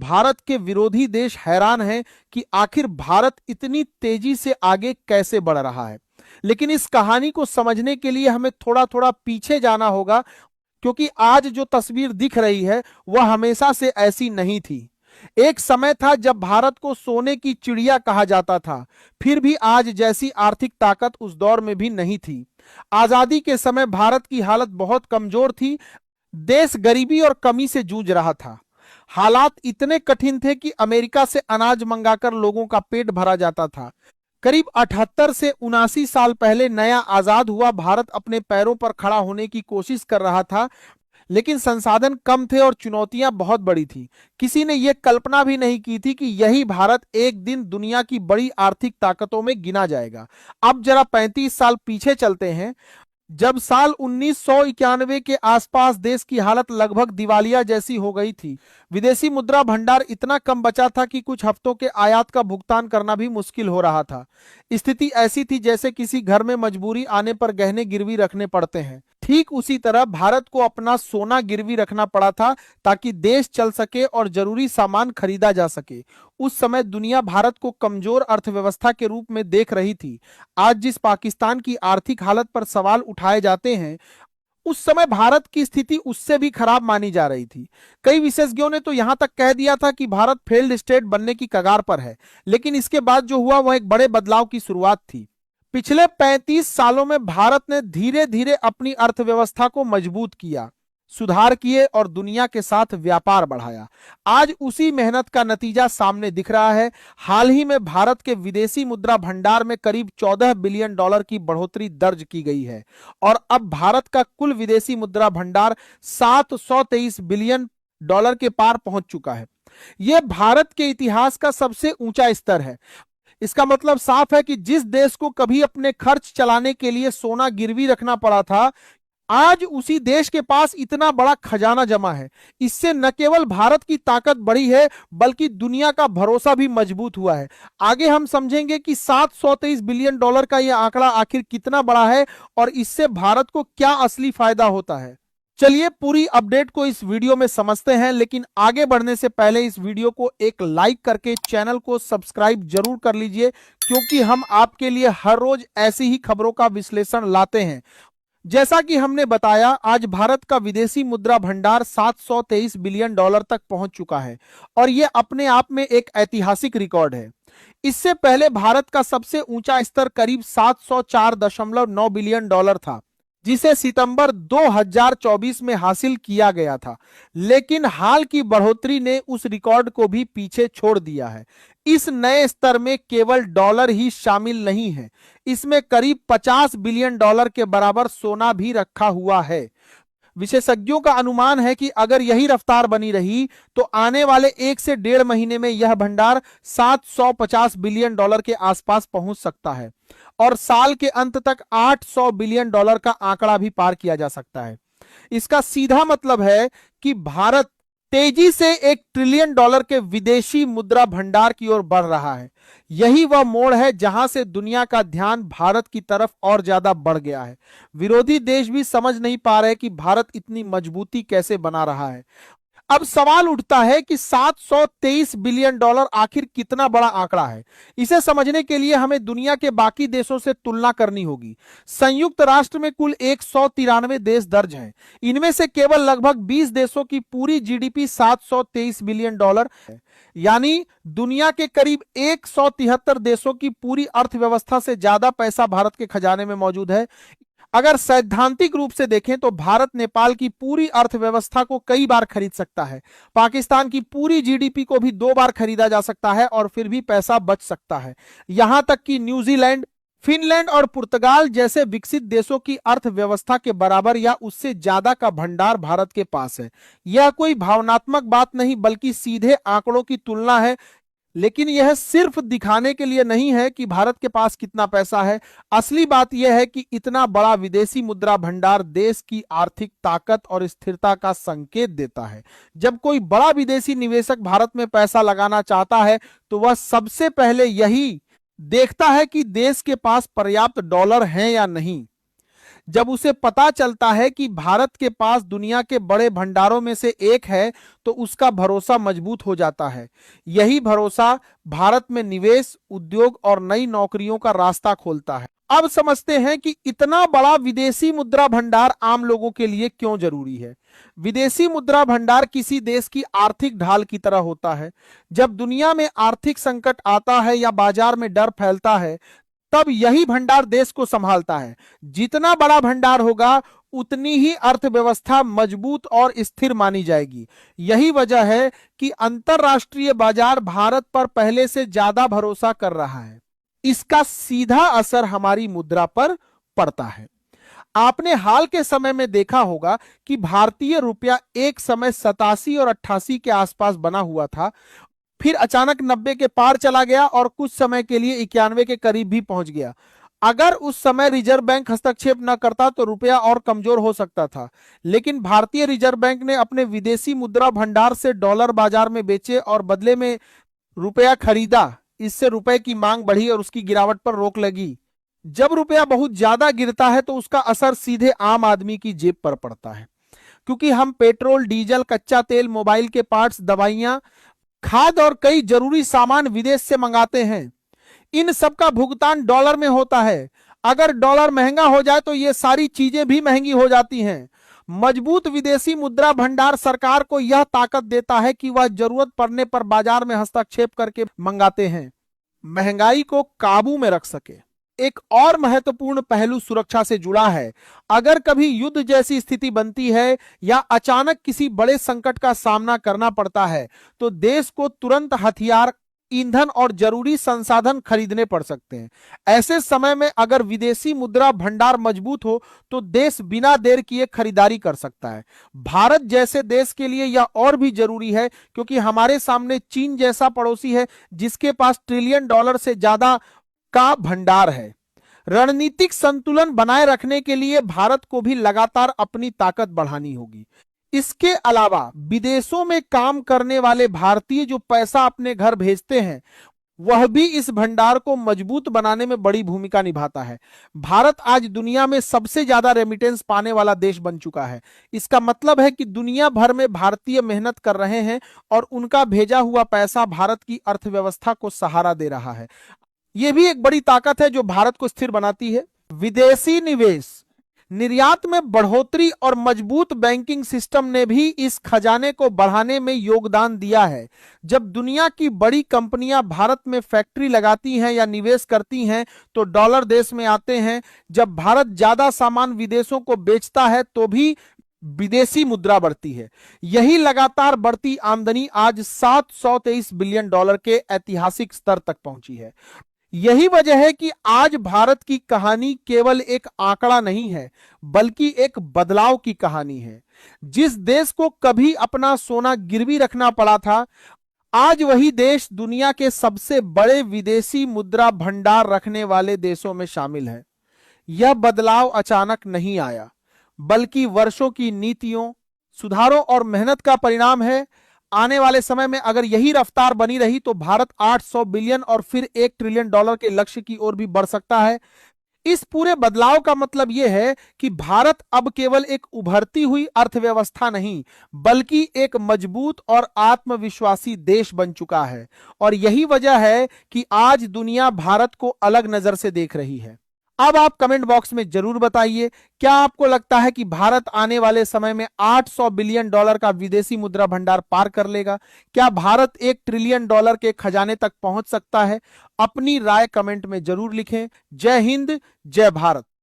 भारत के विरोधी देश हैरान हैं कि आखिर भारत इतनी तेजी से आगे कैसे बढ़ रहा है। लेकिन इस कहानी को समझने के लिए हमें थोड़ा थोड़ा पीछे जाना होगा, क्योंकि आज जो तस्वीर दिख रही है वह हमेशा से ऐसी नहीं थी। एक समय था जब भारत को सोने की चिड़िया कहा जाता था, फिर भी आज जैसी आर्थिक ताकत उस दौर में भी नहीं थी। आजादी के समय भारत की हालत बहुत कमजोर थी। देश गरीबी और कमी से जूझ रहा था। हालात इतने कठिन थे कि अमेरिका से अनाज मंगाकर लोगों का पेट भरा जाता था। करीब 78 से 79 साल पहले नया आजाद हुआ भारत अपने पैरों पर खड़ा होने की कोशिश कर रहा था, लेकिन संसाधन कम थे और चुनौतियां बहुत बड़ी थी। किसी ने यह कल्पना भी नहीं की थी कि यही भारत एक दिन दुनिया की बड़ी आर्थिक ताकतों में गिना जाएगा। अब जरा 35 साल पीछे चलते हैं, जब साल 1991 के आसपास देश की हालत लगभग दिवालिया जैसी हो गई थी। विदेशी मुद्रा भंडार इतना कम बचा था कि कुछ हफ्तों के आयात का भुगतान करना भी मुश्किल हो रहा था। स्थिति ऐसी थी जैसे किसी घर में मजबूरी आने पर गहने गिरवी रखने पड़ते हैं। ठीक उसी तरह भारत को अपना सोना गिरवी रखना पड़ा था ताकि देश चल सके और जरूरी सामान खरीदा जा सके। उस समय दुनिया भारत को कमजोर अर्थव्यवस्था के रूप में देख रही थी। आज जिस पाकिस्तान की आर्थिक हालत पर सवाल उठाए जाते हैं, उस समय भारत की स्थिति उससे भी खराब मानी जा रही थी। कई विशेषज्ञों ने तो यहां तक कह दिया था कि भारत फेल्ड स्टेट बनने की कगार पर है। लेकिन इसके बाद जो हुआ वह एक बड़े बदलाव की शुरुआत थी। पिछले 35 सालों में भारत ने धीरे धीरे अपनी अर्थव्यवस्था को मजबूत किया, सुधार किए और दुनिया के साथ व्यापार बढ़ाया। आज उसी मेहनत का नतीजा सामने दिख रहा है। हाल ही में भारत के विदेशी मुद्रा भंडार में करीब 14 बिलियन डॉलर की बढ़ोतरी दर्ज की गई है और अब भारत का कुल विदेशी मुद्रा भंडार 723 बिलियन डॉलर के पार पहुंच चुका है। यह भारत के इतिहास का सबसे ऊंचा स्तर है। इसका मतलब साफ है कि जिस देश को कभी अपने खर्च चलाने के लिए सोना गिरवी रखना पड़ा था, आज उसी देश के पास इतना बड़ा खजाना जमा है। इससे न केवल भारत की ताकत बढ़ी है, बल्कि दुनिया का भरोसा भी मजबूत हुआ है। आगे हम समझेंगे कि 723 बिलियन डॉलर का यह आंकड़ा आखिर कितना बड़ा है और इससे भारत को क्या असली फायदा होता है। चलिए पूरी अपडेट को इस वीडियो में समझते हैं, लेकिन आगे बढ़ने से पहले इस वीडियो को एक लाइक करके चैनल को सब्सक्राइब जरूर कर लीजिए, क्योंकि हम आपके लिए हर रोज ऐसी ही खबरों का विश्लेषण लाते हैं। जैसा कि हमने बताया, आज भारत का विदेशी मुद्रा भंडार 723 बिलियन डॉलर तक पहुंच चुका है और यह अपने आप में एक ऐतिहासिक रिकॉर्ड है। इससे पहले भारत का सबसे ऊंचा स्तर करीब 704.9 बिलियन डॉलर था, जिसे सितंबर 2024 में हासिल किया गया था। लेकिन हाल की बढ़ोतरी ने उस रिकॉर्ड को भी पीछे छोड़ दिया है। इस नए स्तर में केवल डॉलर ही शामिल नहीं है, इसमें करीब 50 बिलियन डॉलर के बराबर सोना भी रखा हुआ है। विशेषज्ञों का अनुमान है कि अगर यही रफ्तार बनी रही तो आने वाले 1 से 1.5 महीने में यह भंडार 750 बिलियन डॉलर के आसपास पहुंच सकता है और साल के अंत तक 800 बिलियन डॉलर का आंकड़ा भी पार किया जा सकता है। इसका सीधा मतलब है कि भारत तेजी से 1 ट्रिलियन डॉलर के विदेशी मुद्रा भंडार की ओर बढ़ रहा है। यही वह मोड़ है जहां से दुनिया का ध्यान भारत की तरफ और ज्यादा बढ़ गया है। विरोधी देश भी समझ नहीं पा रहे कि भारत इतनी मजबूती कैसे बना रहा है। अब सवाल उठता है कि 723 बिलियन डॉलर आखिर कितना बड़ा आंकड़ा है। इसे समझने के लिए हमें दुनिया के बाकी देशों से तुलना करनी होगी। संयुक्त राष्ट्र में कुल 193 देश दर्ज हैं। इनमें से केवल लगभग 20 देशों की पूरी जीडीपी 723 बिलियन डॉलर है, यानी दुनिया के करीब 173 देशों की पूरी अर्थव्यवस्था से ज्यादा पैसा भारत के खजाने में मौजूद है। अगर सैद्धांतिक रूप से देखें तो भारत नेपाल की पूरी अर्थव्यवस्था को कई बार खरीद सकता है। पाकिस्तान की पूरी जीडीपी को भी 2 बार खरीदा जा सकता है और फिर भी पैसा बच सकता है। यहां तक कि न्यूजीलैंड, फिनलैंड और पुर्तगाल जैसे विकसित देशों की अर्थव्यवस्था के बराबर या उससे ज्यादा का भंडार भारत के पास है। यह कोई भावनात्मक बात नहीं, बल्कि सीधे आंकड़ों की तुलना है। लेकिन यह सिर्फ दिखाने के लिए नहीं है कि भारत के पास कितना पैसा है। असली बात यह है कि इतना बड़ा विदेशी मुद्रा भंडार देश की आर्थिक ताकत और स्थिरता का संकेत देता है। जब कोई बड़ा विदेशी निवेशक भारत में पैसा लगाना चाहता है तो वह सबसे पहले यही देखता है कि देश के पास पर्याप्त डॉलर हैं या नहीं। जब उसे पता चलता है कि भारत के पास दुनिया के बड़े भंडारों में से एक है तो उसका भरोसा मजबूत हो जाता है। यही भरोसा भारत में निवेश, उद्योग और नई नौकरियों का रास्ता खोलता है। अब समझते हैं कि इतना बड़ा विदेशी मुद्रा भंडार आम लोगों के लिए क्यों जरूरी है। विदेशी मुद्रा भंडार किसी देश की आर्थिक ढाल की तरह होता है। जब दुनिया में आर्थिक संकट आता है या बाजार में डर फैलता है, तब यही भंडार देश को संभालता है। जितना बड़ा भंडार होगा उतनी ही अर्थव्यवस्था मजबूत और स्थिर मानी जाएगी। यही वजह है कि अंतरराष्ट्रीय बाजार भारत पर पहले से ज्यादा भरोसा कर रहा है। इसका सीधा असर हमारी मुद्रा पर पड़ता है। आपने हाल के समय में देखा होगा कि भारतीय रुपया एक समय 87 और 88 के आसपास बना हुआ था, फिर अचानक 90 के पार चला गया और कुछ समय के लिए 91 के करीब भी पहुंच गया। अगर उस समय रिजर्व बैंक हस्तक्षेप न करता तो रुपया और कमजोर हो सकता था, लेकिन भारतीय रिजर्व बैंक ने अपने विदेशी मुद्रा भंडार से डॉलर बाजार में बेचे और बदले में रुपया खरीदा। इससे रुपए की मांग बढ़ी और उसकी गिरावट पर रोक लगी। जब रुपया बहुत ज्यादा गिरता है तो उसका असर सीधे आम आदमी की जेब पर पड़ता है, क्योंकि हम पेट्रोल, डीजल, कच्चा तेल, मोबाइल के पार्ट्स, दवाइयां, खाद और कई जरूरी सामान विदेश से मंगाते हैं। इन सब का भुगतान डॉलर में होता है। अगर डॉलर महंगा हो जाए तो ये सारी चीजें भी महंगी हो जाती हैं। मजबूत विदेशी मुद्रा भंडार सरकार को यह ताकत देता है कि वह जरूरत पड़ने पर बाजार में हस्तक्षेप करके मंगाते हैं, महंगाई को काबू में रख सके। एक और महत्वपूर्ण पहलू सुरक्षा से जुड़ा है। अगर कभी युद्ध जैसी स्थिति बनती है या अचानक किसी बड़े संकट का सामना करना पड़ता है तो देश को तुरंत हथियार, ईंधन और जरूरी संसाधन खरीदने पड़ सकते हैं। ऐसे समय में अगर विदेशी मुद्रा भंडार मजबूत हो तो देश बिना देर किए खरीदारी कर सकता है। भारत जैसे देश के लिए यह और भी जरूरी है क्योंकि हमारे सामने चीन जैसा पड़ोसी है जिसके पास ट्रिलियन डॉलर से ज्यादा का भंडार है। रणनीतिक संतुलन बनाए रखने के लिए भारत को भी लगातार अपनी ताकत बढ़ानी होगी। इसके अलावा विदेशों में काम करने वाले भारतीय जो पैसा अपने घर भेजते हैं वह भी इस भंडार को मजबूत बनाने में बड़ी भूमिका निभाता है। भारत आज दुनिया में सबसे ज्यादा रेमिटेंस पाने वाला देश बन चुका है। इसका मतलब है कि दुनिया भर में भारतीय मेहनत कर रहे हैं और उनका भेजा हुआ पैसा भारत की अर्थव्यवस्था को सहारा दे रहा है। यह भी एक बड़ी ताकत है जो भारत को स्थिर बनाती है। विदेशी निवेश, निर्यात में बढ़ोतरी और मजबूत बैंकिंग सिस्टम ने भी इस खजाने को बढ़ाने में योगदान दिया है। जब दुनिया की बड़ी कंपनियां भारत में फैक्ट्री लगाती हैं या निवेश करती हैं तो डॉलर देश में आते हैं। जब भारत ज्यादा सामान विदेशों को बेचता है तो भी विदेशी मुद्रा बढ़ती है। यही लगातार बढ़ती आमदनी आज 723 बिलियन डॉलर के ऐतिहासिक स्तर तक पहुंची है। यही वजह है कि आज भारत की कहानी केवल एक आंकड़ा नहीं है बल्कि एक बदलाव की कहानी है। जिस देश को कभी अपना सोना गिरवी रखना पड़ा था, आज वही देश दुनिया के सबसे बड़े विदेशी मुद्रा भंडार रखने वाले देशों में शामिल है। यह बदलाव अचानक नहीं आया बल्कि वर्षों की नीतियों, सुधारों और मेहनत का परिणाम है। आने वाले समय में अगर यही रफ्तार बनी रही तो भारत 800 बिलियन और फिर 1 ट्रिलियन डॉलर के लक्ष्य की ओर भी बढ़ सकता है। इस पूरे बदलाव का मतलब यह है कि भारत अब केवल एक उभरती हुई अर्थव्यवस्था नहीं बल्कि एक मजबूत और आत्मविश्वासी देश बन चुका है। और यही वजह है कि आज दुनिया भारत को अलग नजर से देख रही है। अब आप कमेंट बॉक्स में जरूर बताइए, क्या आपको लगता है कि भारत आने वाले समय में 800 बिलियन डॉलर का विदेशी मुद्रा भंडार पार कर लेगा? क्या भारत 1 ट्रिलियन डॉलर के खजाने तक पहुंच सकता है? अपनी राय कमेंट में जरूर लिखें। जय हिंद, जय भारत।